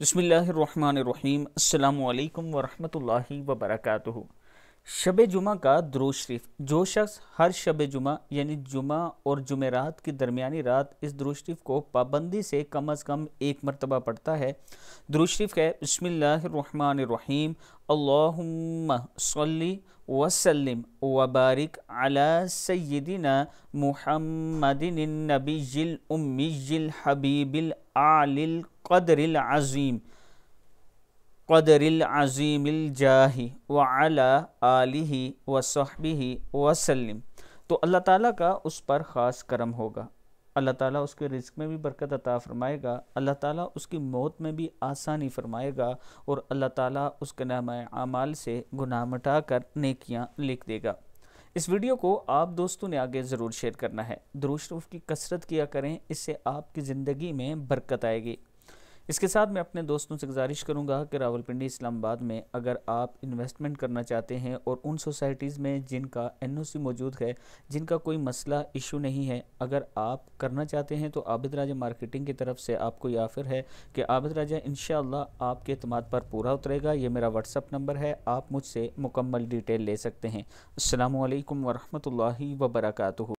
بسم اللہ الرحمن الرحیم۔ السلام علیکم ورحمۃ اللہ وبرکاتہ۔ شب جمعہ کا درود شریف۔ جو شخص ہر شب جمعہ یعنی جمعہ اور جمعرات کی درمیانی رات اس درود شریف کو پابندی سے کم از کم ایک مرتبہ پڑھتا ہے، درود شریف ہے بسم اللہ الرحمن الرحیم، اللہم صلی وسلم وبارک علی سیدنا محمد النبی الامی الحبیب الاعلی القدر العظیم الجاہ وعلی آلہ وصحبہ وسلم، تو اللہ تعالیٰ کا اس پر خاص کرم ہوگا، اللہ تعالیٰ اس کے رزق میں بھی برکت عطا فرمائے گا، اللہ تعالیٰ اس کی موت میں بھی آسانی فرمائے گا، اور اللہ تعالیٰ اس کے نامہ اعمال سے گناہ مٹا کر نیکیاں لکھ دے گا۔ اس ویڈیو کو آپ دوستوں نے آگے ضرور شیئر کرنا ہے، درود شریف کی کثرت کیا کریں، اس سے آپ کی زندگی میں برکت آئے گی۔ اس کے ساتھ میں اپنے دوستوں سے گزارش کروں گا کہ راولپنڈی اسلام آباد میں اگر آپ انویسٹمنٹ کرنا چاہتے ہیں اور ان سوسائٹیز میں جن کا NOC موجود ہے، جن کا کوئی مسئلہ ایشو نہیں ہے، اگر آپ کرنا چاہتے ہیں تو عابد راجہ مارکیٹنگ کی طرف سے آپ کو یہ آفر ہے کہ عابد راجہ انشاءاللہ آپ کے اعتماد پر پورا اترے گا۔ یہ میرا واٹس اپ نمبر ہے، آپ مجھ سے مکمل ڈیٹیل لے سکتے ہیں۔ السلام علیکم ورحمۃ اللہ وبرکاتہ۔